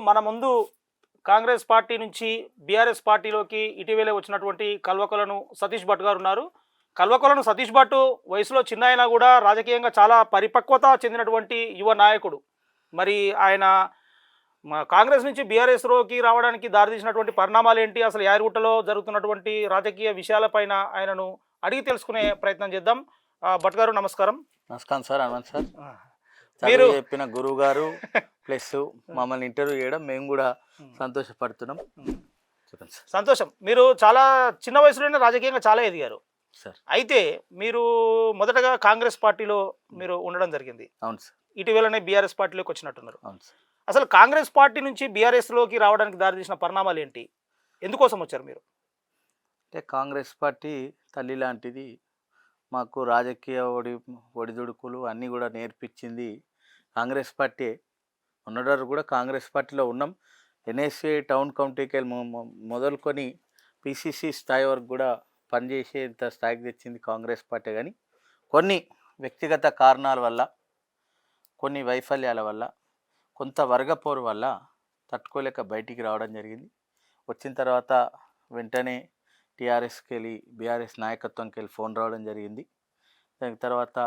మన ముందు కాంగ్రెస్ పార్టీ నుంచి బీఆర్ఎస్ పార్టీలోకి ఇటీవలే వచ్చినటువంటి కల్వకొలను సతీష్ భట్ గారు ఉన్నారు. కల్వకొలను సతీష్ భట్ వయసులో చిన్న అయినా కూడా రాజకీయంగా చాలా పరిపక్వత చెందినటువంటి యువ నాయకుడు. మరి ఆయన కాంగ్రెస్ నుంచి బీఆర్ఎస్లోకి రావడానికి దారితీసినటువంటి పరిణామాలు ఏంటి, అసలు యాదగిరిగుట్టలో జరుగుతున్నటువంటి రాజకీయ విషయాలపైన ఆయనను అడిగి తెలుసుకునే ప్రయత్నం చేద్దాం. భట్ గారు నమస్కారం. నమస్కారం సార్. హనుమంత్ సార్, మీరు చెప్పిన గురువు గారు ప్లస్ మమ్మల్ని ఇంటర్వ్యూ చేయడం మేము కూడా సంతోషపడుతున్నాం. చెప్పండి సార్. సంతోషం. మీరు చాలా చిన్న వయసులోనే రాజకీయంగా చాలా ఎదిగారు సార్. అయితే మీరు మొదటగా కాంగ్రెస్ పార్టీలో మీరు ఉండడం జరిగింది. అవును సార్. ఇటీవలనే బీఆర్ఎస్ పార్టీలోకి వచ్చినట్టున్నారు. అవును సార్. అసలు కాంగ్రెస్ పార్టీ నుంచి బీఆర్ఎస్లోకి రావడానికి దారితీసిన పరిణామాలు ఏంటి, ఎందుకోసం వచ్చారు మీరు? అంటే కాంగ్రెస్ పార్టీ తల్లి లాంటిది. మాకు రాజకీయ ఒడిదుడుకులు అన్నీ కూడా నేర్పించింది కాంగ్రెస్ పార్టీ. ఉన్నవారు కూడా కాంగ్రెస్ పార్టీలో ఉన్నాం. ఎన్ఎస్ఏ టౌన్ కమిటీకి వెళ్ళి మొదలుకొని పిసిసి స్థాయి వరకు కూడా పనిచేసేంత స్థాయికి తెచ్చింది కాంగ్రెస్ పార్టీ. కానీ కొన్ని వ్యక్తిగత కారణాల వల్ల, కొన్ని వైఫల్యాల వల్ల, కొంత వర్గపోరు వల్ల తట్టుకోలేక బయటికి రావడం జరిగింది. వచ్చిన తర్వాత వెంటనే టీఆర్ఎస్కి వెళ్ళి బీఆర్ఎస్ నాయకత్వంకి వెళ్ళి ఫోన్ రావడం జరిగింది. దాని తర్వాత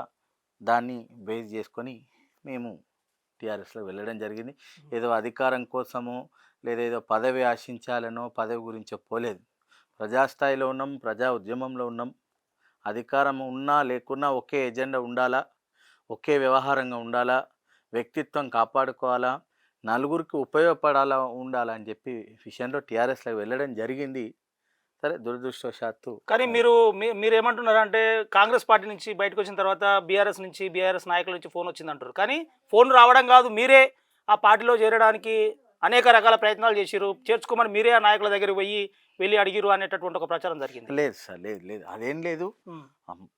దాన్ని బేస్ చేసుకొని మేము టీఆర్ఎస్లో వెళ్ళడం జరిగింది. ఏదో అధికారం కోసమో లేదా ఏదో పదవి ఆశించాలనో పదవి గురించో పోలేదు. ప్రజాస్థాయిలో ఉన్నాం, ప్రజా ఉద్యమంలో ఉన్నాం. అధికారం ఉన్నా లేకున్నా ఒకే ఎజెండా ఉండాలా, ఒకే వ్యవహారంగా ఉండాలా, వ్యక్తిత్వం కాపాడుకోవాలా, నలుగురికి ఉపయోగపడాలా ఉండాలా అని చెప్పి విషయంలో టీఆర్ఎస్లో వెళ్ళడం జరిగింది. సరే, దురదృష్టవశాత్తు. కానీ మీరు ఏమంటున్నారంటే కాంగ్రెస్ పార్టీ నుంచి బయటకు వచ్చిన తర్వాత బీఆర్ఎస్ నాయకుల నుంచి ఫోన్ వచ్చింది అంటారు. కానీ ఫోన్ రావడం కాదు, మీరే ఆ పార్టీలో చేరడానికి అనేక రకాల ప్రయత్నాలు చేసిరు, చేర్చుకోమని మీరే ఆ నాయకుల దగ్గర వెళ్ళి అడిగిరు అనేటటువంటి ఒక ప్రచారం జరిగింది. లేదు సార్, లేదు అదేం లేదు.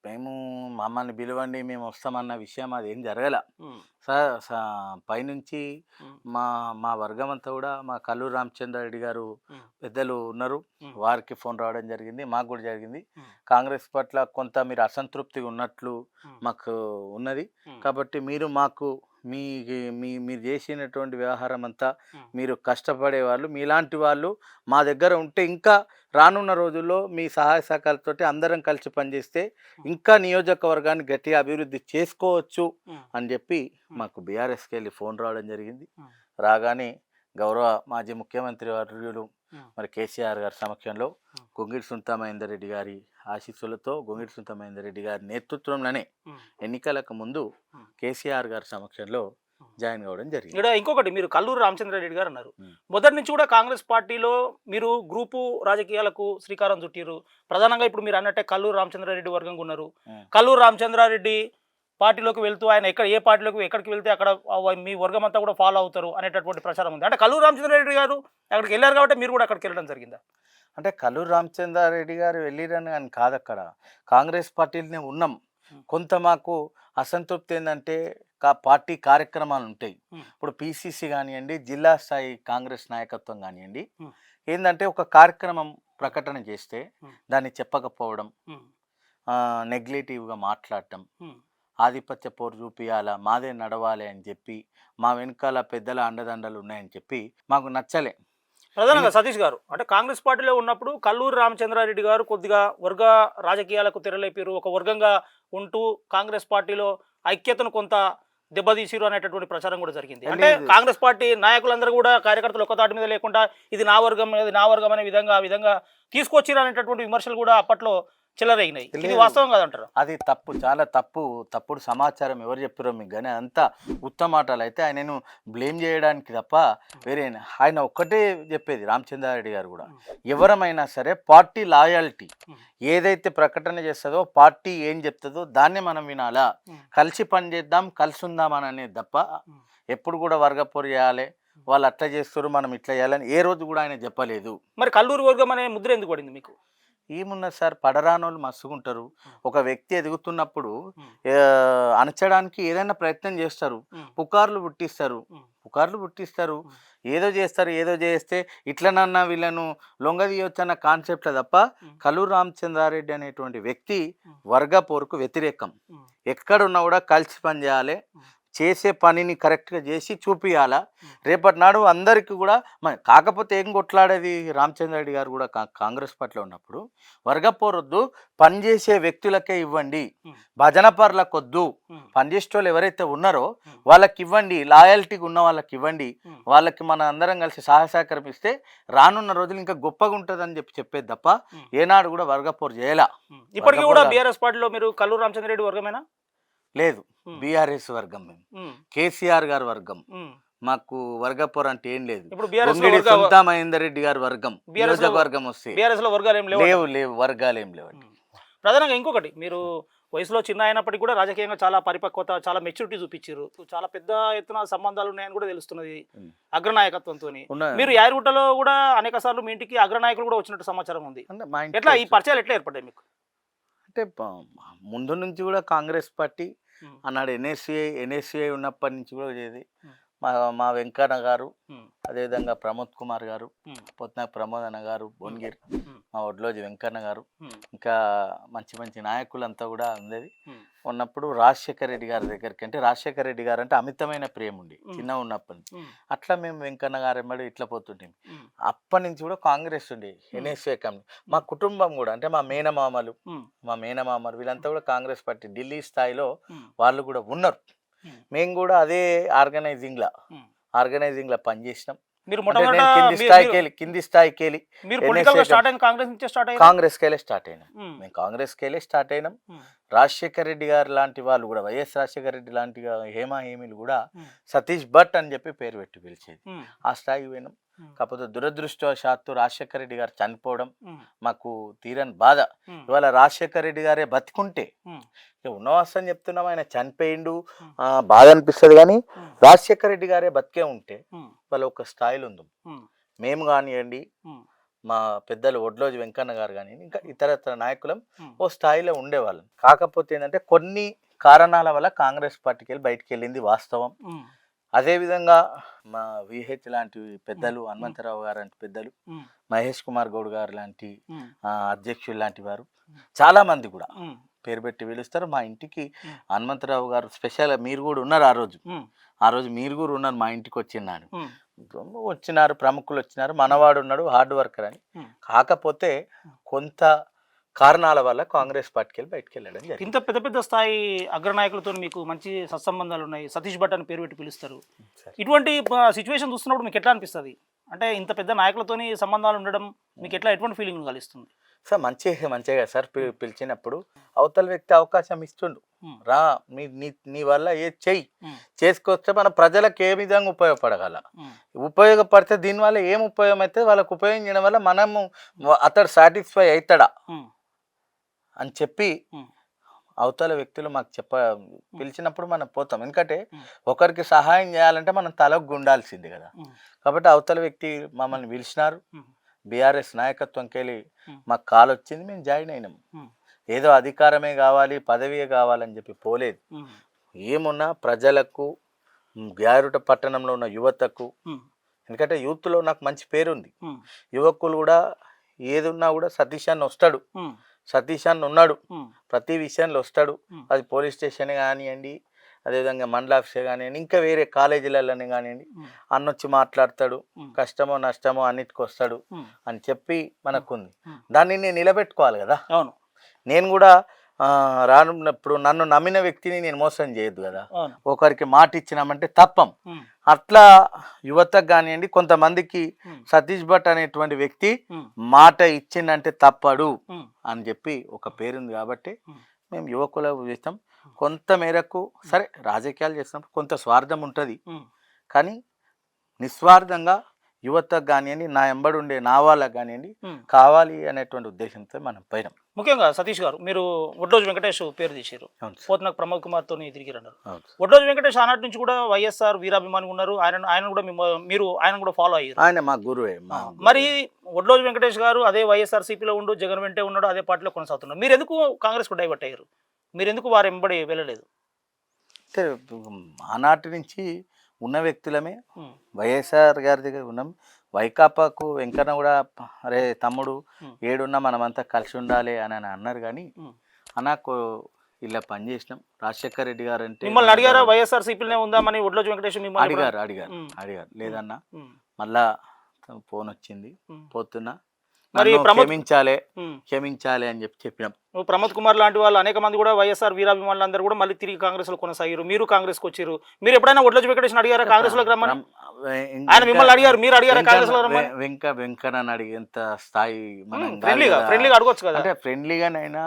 మేము మమ్మల్ని పిలవండి మేము వస్తామన్న విషయం అదేం జరగల సార్. పైనుంచి మా వర్గం అంతా కూడా మా కల్లూరు రామచంద్రారెడ్డి గారు పెద్దలు ఉన్నారు, వారికి ఫోన్ రావడం జరిగింది, మాకు కూడా జరిగింది. కాంగ్రెస్ పట్ల కొంత మీరు అసంతృప్తిగా ఉన్నట్లు మాకు ఉన్నది, కాబట్టి మీరు మాకు మీరు చేసినటువంటి వ్యవహారం అంతా మీరు కష్టపడే వాళ్ళు, మీలాంటి వాళ్ళు మా దగ్గర ఉంటే ఇంకా రానున్న రోజుల్లో మీ సహాయ సహకారాలతో అందరం కలిసి పనిచేస్తే ఇంకా నియోజకవర్గాన్ని గట్టిగా అభివృద్ధి చేసుకోవచ్చు అని చెప్పి మాకు బీఆర్ఎస్కి వెళ్ళి ఫోన్ రావడం జరిగింది. రాగానే గౌరవ మాజీ ముఖ్యమంత్రి వర్యులు మరి కేసీఆర్ గారి సమక్షంలో గొంగిడి సునీత మహేందర్ రెడ్డి గారి ఆశీస్సులతో, గొంగిడి సునీత మహేందర్ రెడ్డి గారి నేతృత్వంలోనే ఎన్నికలకు ముందు కేసీఆర్ గారి సమక్షంలో జాయిన్ కావడం జరిగింది. ఇక్కడ ఇంకొకటి, మీరు కల్లూరు రామచంద్రారెడ్డి గారు అన్నారు, మొదటి నుంచి కూడా కాంగ్రెస్ పార్టీలో మీరు గ్రూపు రాజకీయాలకు శ్రీకారం చుట్టారు. ప్రధానంగా ఇప్పుడు మీరు అన్నట్టే కల్లూరు రామచంద్రారెడ్డి వర్గంగా ఉన్నారు. కల్లూరు రామచంద్రారెడ్డి పార్టీలోకి వెళ్తూ ఆయన ఎక్కడ ఏ పార్టీలోకి ఎక్కడికి వెళ్తే అక్కడ మీ వర్గం అంతా కూడా ఫాలో అవుతారు అనేటటువంటి ప్రచారం ఉంది. అంటే కల్లూరు రామచంద్రారెడ్డి గారు అక్కడికి వెళ్ళారు కాబట్టి మీరు కూడా అక్కడికి వెళ్ళడం జరిగిందా? అంటే కల్లూరు రామచంద్రారెడ్డి గారు వెళ్ళిరని అని కాదు, అక్కడ కాంగ్రెస్ పార్టీలోనే ఉన్నాం. కొంత మాకు అసంతృప్తి ఏంటంటే పార్టీ కార్యక్రమాలు ఉంటాయి. ఇప్పుడు పిసిసి కానివ్వండి, జిల్లా స్థాయి కాంగ్రెస్ నాయకత్వం కానివ్వండి, ఏంటంటే ఒక కార్యక్రమం ప్రకటన చేస్తే దాన్ని చెప్పకపోవడం, నెగ్లెటివ్గా మాట్లాడటం, ఆధిపత్య పోరు చూపియాలా, మాదే నడవాలి అని చెప్పి, మా వెనకాల పెద్దల అండదండలు ఉన్నాయని చెప్పి మాకు నచ్చలే. ప్రధానంగా సతీష్ గారు అంటే కాంగ్రెస్ పార్టీలో ఉన్నప్పుడు కల్లూరు రామచంద్రారెడ్డి గారు కొద్దిగా వర్గ రాజకీయాలకు తెరలేపారు, ఒక వర్గంగా ఉంటూ కాంగ్రెస్ పార్టీలో ఐక్యతను కొంత దెబ్బతీసిరు అనేటటువంటి ప్రచారం కూడా జరిగింది. అంటే కాంగ్రెస్ పార్టీ నాయకులందరూ కూడా కార్యకర్తలు ఒక్క తాటి మీద లేకుండా ఇది నా వర్గం అనే విధంగా తీసుకొచ్చిరు అనేటటువంటి విమర్శలు కూడా అప్పట్లో చిల్లరైనాయి. ఇది వాస్తవం కాదంటారు? అది తప్పు, చాలా తప్పుడు సమాచారం ఎవరు చెప్పారో మీకు. కానీ అంతా ఉత్తమాటాలు అయితే ఆయనను బ్లేమ్ చేయడానికి తప్ప వేరే. ఆయన ఒక్కటే చెప్పేది రామచంద్రారెడ్డి గారు కూడా, ఎవరమైనా సరే పార్టీ లాయాలిటీ ఏదైతే ప్రకటన చేస్తుందో, పార్టీ ఏం చెప్తుందో దాన్నే మనం వినాలా, కలిసి పని చేద్దాం, కలిసి ఉందామని అనేది తప్ప ఎప్పుడు కూడా వర్గపోరు చేయాలి, వాళ్ళు అట్లా చేస్తారు మనం ఇట్లా చేయాలని ఏ రోజు కూడా ఆయన చెప్పలేదు. మరి కల్లూరు వర్గం అనే ముద్ర ఎందుకు పడింది మీకు? ఏమున్నది సార్, పడరానోళ్ళు మస్తుగుంటారు. ఒక వ్యక్తి ఎదుగుతున్నప్పుడు అణచడానికి ఏదైనా ప్రయత్నం చేస్తారు, పుకార్లు పుట్టిస్తారు, ఏదో చేస్తే ఇట్లనన్నా వీళ్ళను లొంగదీయొచ్చు అన్న కాన్సెప్ట్ తప్ప కల్లూరు రామచంద్రారెడ్డి అనేటువంటి వ్యక్తి వర్గ పోరుకు వ్యతిరేకం. ఎక్కడున్నా కూడా కలిసి పనిచేయాలి, చేసే పనిని కరెక్ట్గా చేసి చూపియాలా. రేపటి నాడు అందరికీ కూడా కాకపోతే ఏం కొట్లాడేది రామచంద్ర రెడ్డి గారు కూడా కాంగ్రెస్ పార్టీలో ఉన్నప్పుడు వర్గపోరొద్దు, పనిచేసే వ్యక్తులకే ఇవ్వండి, భజన పరులకు వద్దు, పనిచేసే వాళ్ళు ఎవరైతే ఉన్నారో వాళ్ళకి ఇవ్వండి, లాయల్టీగా ఉన్న వాళ్ళకి ఇవ్వండి, వాళ్ళకి మన అందరం కలిసి సహసహకారం ఇస్తే రానున్న రోజులు ఇంకా గొప్పగా ఉంటుందని చెప్పేది తప్ప ఏనాడు కూడా వర్గపోరు చేయాల. ఇప్పటికీ కూడా బీఆర్ఎస్ పార్టీలో మీరు కల్లూరు రామచంద్ర రెడ్డి వర్గమేనా? లేదు, బీఆర్ఎస్ వర్గం మేము, కేసీఆర్ గారి వర్గం. మాకు వర్గపోరు అంటే ఏం లేదు. సొంత మహేందర్ రెడ్డి గారి వర్గం, నియోజకవర్గం వస్తే లేవు వర్గాలు ఏం లేవు. ప్రధానంగా ఇంకొకటి, మీరు వయసులో చిన్న అయినప్పటికీ కూడా రాజకీయంగా చాలా పరిపక్వత, చాలా మెచ్యూరిటీ చూపించారు, చాలా పెద్ద ఎత్తున సంబంధాలు ఉన్నాయని కూడా తెలుస్తున్నది అగ్రనాయకత్వంతో. మీరు యాదగిరిగుట్టలో కూడా అనేక సార్లు మీ ఇంటికి అగ్రనాయకులు కూడా వచ్చినట్టు సమాచారం ఉంది. ఎట్లా ఈ పరిచయాలు ఎట్లా ఏర్పడ్డాయి మీకు? అంటే ముందు నుంచి కూడా కాంగ్రెస్ పార్టీ అన్నాడు, ఎన్ఎస్ఏ ఉన్నప్పటి నుంచి కూడా చేది. మా వెంకన్న గారు, అదేవిధంగా ప్రమోద్ కుమార్ గారు, పొత్నాక్ ప్రమోద్ అన్న గారు, భువనగిరి మా ఒడ్లోజి వెంకన్న గారు, ఇంకా మంచి మంచి నాయకులంతా కూడా ఉండేది. ఉన్నప్పుడు రాజశేఖర రెడ్డి గారి దగ్గరికి, అంటే రాజశేఖర రెడ్డి గారు అంటే అమితమైన ప్రేమ ఉండి చిన్న ఉన్నప్పటి నుంచి. అట్లా మేము వెంకన్న గారు ఎమ్మడి ఇట్లా పోతుంటాం. అప్పటి నుంచి కూడా కాంగ్రెస్ ఉండే, ఎన్ఎస్ఏ కమిటీ. మా కుటుంబం కూడా అంటే మా మేనమామలు వీళ్ళంతా కూడా కాంగ్రెస్ పార్టీ ఢిల్లీ స్థాయిలో వాళ్ళు కూడా ఉన్నారు. మేము కూడా అదే ఆర్గనైజింగ్ లో పనిచేసినాం. కింది స్థాయికి వెళ్ళి కాంగ్రెస్కి వెళ్ళి స్టార్ట్ అయినాం. మేము కాంగ్రెస్కి వెళ్ళి స్టార్ట్ అయినాం. రాజశేఖర రెడ్డి గారు లాంటి వాళ్ళు కూడా, వైఎస్ రాజశేఖర రెడ్డి లాంటి హేమీలు కూడా సతీష్ భట్ అని చెప్పి పేరు పెట్టి పిలిచేది. ఆ స్థాయికి పోయినాం. కాకపోతే దురదృష్టవశాత్తు రాజశేఖర రెడ్డి గారు చనిపోవడం మాకు తీరని బాధ. ఇవాళ రాజశేఖర రెడ్డి గారే బతికుంటే, ఉన్నవాస్తని చెప్తున్నాం, ఆయన చనిపోయిండు, బాధ అనిపిస్తుంది. కానీ రాజశేఖర రెడ్డి గారే బతికే ఉంటే వాళ్ళ ఒక స్థాయిలో ఉంది. మేము కానివ్వండి, మా పెద్దలు ఒడ్లోజి వెంకన్న గారు కానీ ఇంకా ఇతర నాయకులం ఓ స్థాయిలో ఉండేవాళ్ళం. కాకపోతే ఏంటంటే కొన్ని కారణాల వల్ల కాంగ్రెస్ పార్టీకి వెళ్ళి బయటికి వెళ్ళింది వాస్తవం. అదేవిధంగా మా విహెచ్ లాంటి పెద్దలు, హనుమంతరావు గారు లాంటి పెద్దలు, మహేష్ కుమార్ గౌడ్ గారు లాంటి అధ్యక్షులు లాంటి వారు చాలా మంది కూడా పేరు పెట్టి పిలుస్తారు. మా ఇంటికి హనుమంతరావు గారు స్పెషల్, మీరు కూడా ఉన్నారు ఆ రోజు మీరు కూడా ఉన్నారు, మా ఇంటికి వచ్చినారు ప్రముఖులు వచ్చినారు. మనవాడు ఉన్నాడు, హార్డ్ వర్కర్ అని. కాకపోతే కొంత కారణాల వల్ల కాంగ్రెస్ పార్టీకి వెళ్ళి బయటకు వెళ్ళడం జరిగింది. ఇంత పెద్ద పెద్ద స్థాయి అగ్రనాయకులతో మీకు మంచి సత్సంబంధాలు ఉన్నాయి, సతీష్ భట్ అని పేరు పెట్టి పిలుస్తారు. ఇటువంటి సిచ్యువేషన్ చూస్తున్నప్పుడు మీకు ఎట్లా అనిపిస్తుంది? అంటే ఇంత పెద్ద నాయకులతోని సంబంధాలు ఉండడం మీకు ఎటువంటి ఫీలింగ్ కలుస్తుంది? సార్ మంచిగా సార్ పిలిచినప్పుడు అవతల వ్యక్తి అవకాశం ఇస్తుండు, రా నీ వల్ల చెయ్యి చేసుకొస్తే మన ప్రజలకు ఏ విధంగా ఉపయోగపడితే దీనివల్ల ఏం ఉపయోగం అయితే వాళ్ళకు ఉపయోగం చేయడం వల్ల మనము అతడు సాటిస్ఫై అవుతాడా అని చెప్పి అవతల వ్యక్తులు మాకు పిలిచినప్పుడు మనం పోతాం. ఎందుకంటే ఒకరికి సహాయం చేయాలంటే మనం తలకు గుండాల్సింది కదా. కాబట్టి అవతల వ్యక్తి మమ్మల్ని పిలిచినారు, బీఆర్ఎస్ నాయకత్వంకి వెళ్ళి మాకు కాల్ వచ్చింది, మేము జాయిన్ అయినాం. ఏదో అధికారమే కావాలి, పదవియే కావాలని చెప్పి పోలేదు. ఏమున్నా ప్రజలకు, గ్యారుట పట్టణంలో ఉన్న యువతకు, ఎందుకంటే యూత్లో నాకు మంచి పేరుంది. యువకులు కూడా ఏదున్నా కూడా సతీష్ అన్న వస్తాడు, సతీష్ అన్న ఉన్నాడు, ప్రతి విషయంలో వస్తాడు. అది పోలీస్ స్టేషన్ కానివ్వండి, అదేవిధంగా మండల ఆఫీసర్ కానివ్వండి, ఇంకా వేరే కాలేజీలలోనే కానివ్వండి, అన్నొచ్చి మాట్లాడతాడు, కష్టమో నష్టమో అన్నిటికి వస్తాడు అని చెప్పి మనకుంది. దాన్ని నేను నిలబెట్టుకోవాలి కదా. అవును, నేను కూడా రానున్నప్పుడు నన్ను నమ్మిన వ్యక్తిని నేను మోసం చేయొద్దు కదా. ఒకరికి మాట ఇచ్చినామంటే తప్పం. అట్లా యువతకు కానివ్వండి, కొంతమందికి సతీష్ భట్ అనేటువంటి వ్యక్తి మాట ఇచ్చిందంటే తప్పడు అని చెప్పి ఒక పేరుంది. కాబట్టి మేము యువకులకు చేస్తాం. కొంత మేరకు సరే రాజకీయాలు చేసినప్పుడు కొంత స్వార్థం ఉంటుంది, కానీ నిస్వార్థంగా యువతకు కానివ్వండి, నా ఎంబడి ఉండే నా వాళ్ళకు కానివ్వండి కావాలి అనేటువంటి ఉద్దేశంతో మనం పోయినాం. ముఖ్యంగా సతీష్ గారు, మీరు ఒడ్లోజు వెంకటేష్ పేరు తీసారు, పోతనాక్ ప్రమోద్ కుమార్తో తిరిగిరన్నారు. ఒడ్లోజు వెంకటేష్ ఆనాటి నుంచి కూడా వైఎస్ఆర్ వీరాభిమాని ఉన్నారు, ఆయన కూడా మీరు ఆయన కూడా ఫాలో అయ్యారు. ఆయన మా గురువే. మరి ఒడ్లోజు వెంకటేష్ గారు అదే వైఎస్ఆర్ సిపిలో ఉండు, జగన్ వెంటే ఉన్నాడు, అదే పార్టీలో కొనసాగుతున్నారు. మీరు ఎందుకు కాంగ్రెస్కు డైవర్ట్ అయ్యారు? మీరు ఎందుకు వారు ఎంబడి వెళ్ళలేదు? అంటే ఆనాటి నుంచి ఉన్న వ్యక్తులమే, వైఎస్ఆర్ గారి దగ్గర ఉన్నాం. వైకాపాకు వెంకన్న కూడా అరే తమ్ముడు ఏడున్నా మనమంతా కలిసి ఉండాలి అని అన్నారు. కానీ నాకు ఇలా పనిచేసినాం. రాజశేఖర్ రెడ్డి గారు అంటే మిమ్మల్ని అడిగారా వైఎస్ఆర్సీపీలోనే ఉందామని ఒడ్లోజు వెంకటేష్ మిమ్మల్ని అడిగారు ఉమ్, అడిగారు లేదన్నా ఉమ్, మళ్ళా ఫోన్ వచ్చింది ఉమ్. పోతున్నా మరి నన్ను ప్రమోద్ క్షమించాలి అని చెప్పినాం. ప్రమోద్ కుమార్ లాంటి వాళ్ళు అనేక మంది కూడా వైఎస్ఆర్ వీరాభిమానులు అందరూ కూడా మళ్ళీ తిరిగి కాంగ్రెస్ లో కొనసాగారు. మీరు కాంగ్రెస్ కు వచ్చారు. మీరు ఎప్పుడైనా ఒడ్లోజు వెంకటేష్ అడిగారా కాంగ్రెస్ లోకి రమ్మని? ఆయన మిమ్మల్ని అడిగారు, మీరు అడిగారా కాంగ్రెస్ లో రమ్మని? వెంకన్న అడిగేంత స్థాయి మనం ఫ్రెండ్లీగా అడగొచ్చు కదా. అంటే ఫ్రెండ్లీగానైనా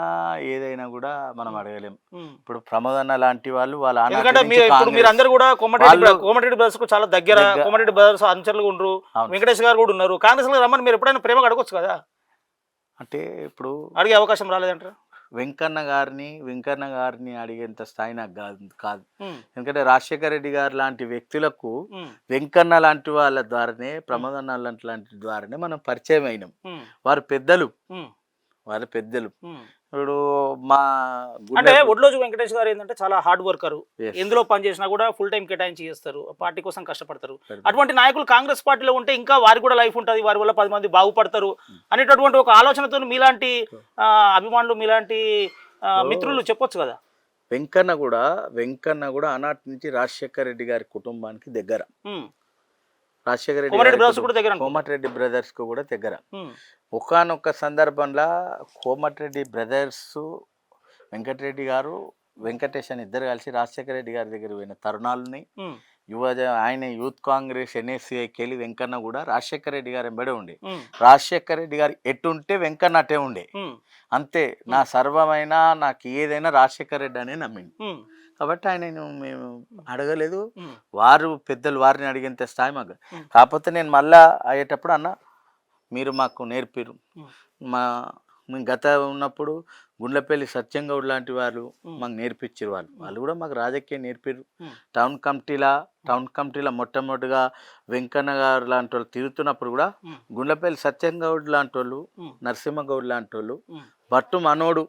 ఏదైనా కూడా మనం అడగలేం. ఉమ్. ఇప్పుడు ప్రమోద్ అన్న లాంటి వాళ్ళు వాళ్ళ ఎందుకంటే ఇప్పుడు మీరు అందరు కూడా కోమటిరెడ్డి బ్రదర్స్ కు చాలా దగ్గర, కోమటిరెడ్డి బ్రదర్స్ అనుచరులు ఉండరు, వెంకటేష్ గారు కూడా ఉన్నారు. కాంగ్రెస్ లో రమ్మని మీరు ఎప్పుడైనా ప్రేమగా అడగొచ్చు కదా. అంటే ఇప్పుడు అడిగే అవకాశం రాలేదంటారా? వెంకన్న గారిని అడిగేంత స్థాయి నాకు కాదు. ఎందుకంటే రాజశేఖర రెడ్డి గారు లాంటి వ్యక్తులకు వెంకన్న లాంటి వాళ్ళ ద్వారానే, ప్రమోద్ అన్న లాంటి ద్వారానే మనం పరిచయం అయినాం. వారు పెద్దలు. ఇప్పుడు మా అంటే ఒడ్లోజు వెంకటేష్ గారు ఏంటంటే చాలా హార్డ్ వర్కరు. ఎందులో పని చేసినా కూడా ఫుల్ టైం కేటాయించి చేస్తారు, పార్టీ కోసం కష్టపడతారు. అటువంటి నాయకులు కాంగ్రెస్ పార్టీలో ఉంటే ఇంకా వారికి కూడా లైఫ్ ఉంటుంది, వారి వల్ల 10 మంది బాగుపడతారు అనేటటువంటి ఒక ఆలోచనతో మీలాంటి అభిమానులు, మీలాంటి మిత్రులు చెప్పొచ్చు కదా. వెంకన్న కూడా ఆనాటి నుంచి రాజశేఖర రెడ్డి గారి కుటుంబానికి దగ్గర. రాజశేఖర రెడ్డి కోమటిరెడ్డి బ్రదర్స్ కు కూడా దగ్గర. ఒకానొక సందర్భంలో కోమటిరెడ్డి బ్రదర్స్, వెంకటరెడ్డి గారు, వెంకటేష్ అని ఇద్దరు కలిసి రాజశేఖర రెడ్డి గారి దగ్గర పోయిన తరుణాలని ఆయన యూత్ కాంగ్రెస్ NSCIకి వెళ్ళి వెంకన్న కూడా రాజశేఖర రెడ్డి గారు వెంబడే ఉండే. రాజశేఖర రెడ్డి గారు ఎట్టుంటే వెంకన్న అట్టే ఉండే. అంతే, నా సర్వమైన నాకు ఏదైనా రాజశేఖర రెడ్డి అనే నమ్మింది. కాబట్టి ఆయన మేము అడగలేదు, వారు పెద్దలు వారిని అడిగేంత స్థాయి మాకు. కాకపోతే నేను మళ్ళా అయ్యేటప్పుడు అన్న మీరు మాకు నేర్పిరు. మేము గత ఉన్నప్పుడు గుండ్లపల్లి సత్యంగౌడ్ లాంటి వాళ్ళు మాకు నేర్పించారు. వాళ్ళు కూడా మాకు రాజకీయం నేర్పిరు. టౌన్ కమిటీలో మొట్టమొదటిగా వెంకన్న గారు లాంటి వాళ్ళు తిరుగుతున్నప్పుడు కూడా గుండ్లపల్లి సత్యంగౌడ్ లాంటి వాళ్ళు, నరసింహగౌడ్ లాంటి వాళ్ళు, బట్టు మనోడు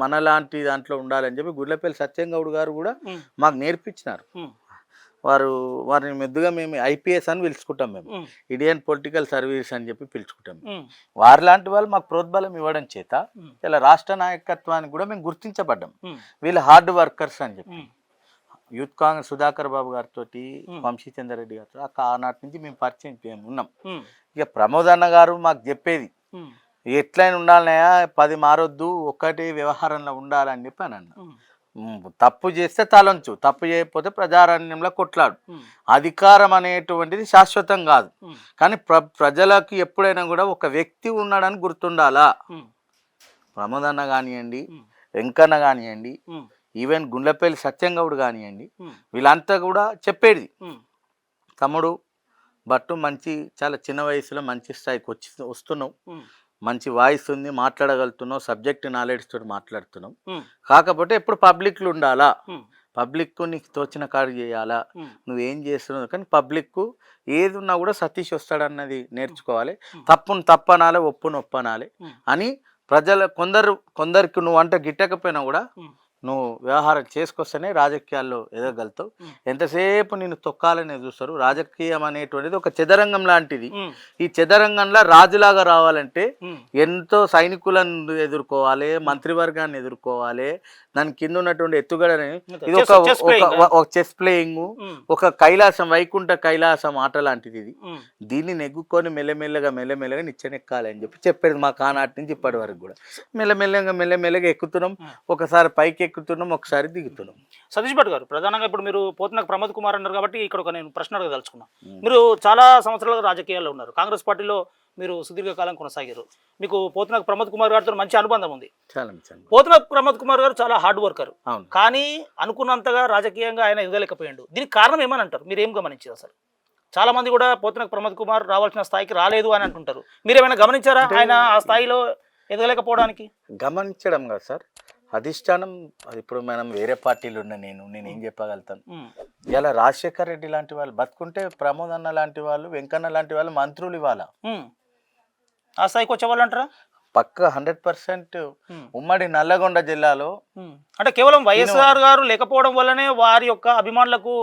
మన లాంటి దాంట్లో ఉండాలని చెప్పి గుండ్లపల్లి సత్యంగౌడ్ గారు కూడా మాకు నేర్పించినారు. వారిని మెద్దుగా మేము IPS అని పిలుచుకుంటాం, మేము ఇండియన్ పొలిటికల్ సర్వీస్ అని చెప్పి పిలుచుకుంటాం. వారి లాంటి వాళ్ళు మాకు ప్రోద్బలం ఇవ్వడం చేత ఇలా రాష్ట్ర నాయకత్వానికి కూడా మేము గుర్తించబడ్డాం. వీళ్ళు హార్డ్ వర్కర్స్ అని చెప్పి యూత్ కాంగ్రెస్ సుధాకర్ బాబు గారితో, వంశీచంద్ర రెడ్డి గారితో ఆనాటి నుంచి మేము పరిచయం ఉన్నాం. ఇక ప్రమోద్ అన్న గారు మాకు చెప్పేది ఎట్లయినా ఉండాలనయా, 10 మారొద్దు, ఒక్కటే వ్యవహారంలో ఉండాలని చెప్పి అని అన్న. తప్పు చేస్తే తలంచు, తప్పు చేయకపోతే ప్రజారణ్యంలో కొట్లాడు. అధికారం అనేటువంటిది శాశ్వతం కాదు, కానీ ప్రజలకు ఎప్పుడైనా కూడా ఒక వ్యక్తి ఉన్నాడని గుర్తుండాలా. ప్రమోద్ అన్న కానివ్వండి, వెంకన్న కానివ్వండి, ఈవెన్ గుండ్లపల్లి సత్యంగౌడ్ కానివ్వండి, వీళ్ళంతా కూడా చెప్పేది తమ్ముడు బట్టు చాలా చిన్న వయసులో మంచి స్థాయికి వస్తున్నావు, మంచి వాయిస్ ఉంది, మాట్లాడగలుగుతున్నావు, సబ్జెక్ట్ నాలెడ్జ్ తోటి మాట్లాడుతున్నావు. కాకపోతే ఎప్పుడు పబ్లిక్లు ఉండాలా, పబ్లిక్ నీకు తోచిన కాడు చేయాలా, నువ్వేం చేస్తున్నావు. కానీ పబ్లిక్ ఏది ఉన్నా కూడా సతీష్ వస్తాడన్నది నేర్చుకోవాలి. తప్పును తప్పనాలి, ఒప్పును ఒప్పనాలి అని కొందరికి నువ్వు అంటే గిట్టకపోయినా కూడా నువ్వు వ్యవహారం చేసుకొస్తేనే రాజకీయాల్లో ఎదగలుగుతావు. ఎంతసేపు నేను తొక్కాలనే చూస్తారు. రాజకీయం అనేటువంటిది ఒక చదరంగం లాంటిది. ఈ చదరంగంలో రాజులాగా రావాలంటే ఎంతో సైనికులను ఎదుర్కోవాలి, మంత్రివర్గాన్ని ఎదుర్కోవాలి, దాని కింద ఉన్నటువంటి ఎత్తుగడని. ఇది ఒక చెస్ ప్లేయింగ్, ఒక వైకుంఠ కైలాసం ఆట లాంటిది. ఇది దీన్ని నెగ్గుకొని మెల్లమెల్లగా నిచ్చెనెక్కాలి అని చెప్పేది మాకు ఆనాటి నుంచి ఇప్పటి వరకు కూడా. మెల్లమెల్లగా ఎక్కుతున్నాం, ఒకసారి పైకి ఎక్కుతున్నాం, ఒకసారి దిగుతున్నాం. సతీష్ భట్ గారు, ప్రధానంగా ఇప్పుడు మీరు పోతున్నకు ప్రమోద్ కుమార్ అన్నారు కాబట్టి ఇక్కడ నేను ప్రశ్న అడగదలుచుకున్నాను. మీరు చాలా సంవత్సరాలుగా రాజకీయాల్లో ఉన్నారు, కాంగ్రెస్ పార్టీలో మీరు సుదీర్ఘకాలం కొనసాగారు. మీకు పోతున్నకు ప్రమోద్ కుమార్ గారితో మంచి అనుబంధం ఉంది. పోతున్నకు ప్రమోద్ కుమార్ గారు చాలా హార్డ్ వర్కర్, కానీ అనుకున్నంతగా రాజకీయంగా ఆయన ఎదగలేకపోయాడు. దీనికి కారణం ఏమని అంటారు? మీరు ఏం గమనించారు? అసలు చాలా మంది కూడా పోతున్నకు ప్రమోద్ కుమార్ రావాల్సిన స్థాయికి రాలేదు అని అంటుంటారు. మీరు ఏమైనా గమనించారా ఆయన ఆ స్థాయిలో ఎదగలేకపోవడానికి? గమనించడం కాదు సార్, అధిష్టానం. ఇప్పుడు మనం వేరే పార్టీలు ఉన్న నేనేం చెప్పగలుగుతాను. ఇలా రాజశేఖర్ రెడ్డి లాంటి వాళ్ళు బతుకుంటే ప్రమోద్ అన్న లాంటి వాళ్ళు, వెంకన్న లాంటి వాళ్ళు మంత్రులు ఇవాళ ఆ స్థాయికి వచ్చేవాళ్ళు అంటారా? పక్క 100%. ఉమ్మడి నల్లగొండ జిల్లాలో అంటే కేవలం వైఎస్ఆర్ గారు లేకపోవడం వల్లనే వారి యొక్క అభిమానులకు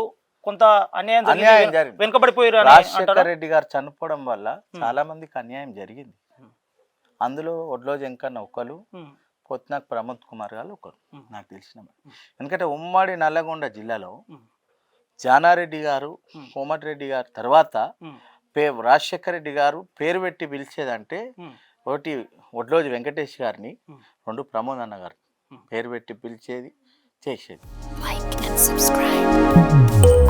కొంత అన్యాయం జరిగింది, వెనుకబడిపోయారు. రాజశేఖర్ రెడ్డి గారు చనిపోవడం వల్ల చాలా మందికి అన్యాయం జరిగింది. అందులో ఒడ్లోజు వెంకన్న ఒక్కరు, పొత్నాక్ ప్రమోద్ కుమార్ గారు ఒకరు మ్మ్. నాకు తెలిసిన ఎందుకంటే ఉమ్మడి నల్లగొండ జిల్లాలో మ్మ్. జానారెడ్డి గారు మ్మ్. కోమటిరెడ్డి గారు తర్వాత మ్మ్. రాజశేఖర రెడ్డి గారు పేరు పెట్టి పిలిచేదంటే మ్మ్. ఒకటి ఒడ్లోజు వెంకటేష్ గారిని, మ్మ్. రెండు ప్రమోద్ అన్న గారు మ్మ్. పేరు పెట్టి పిలిచేది చేసేది. Like and subscribe.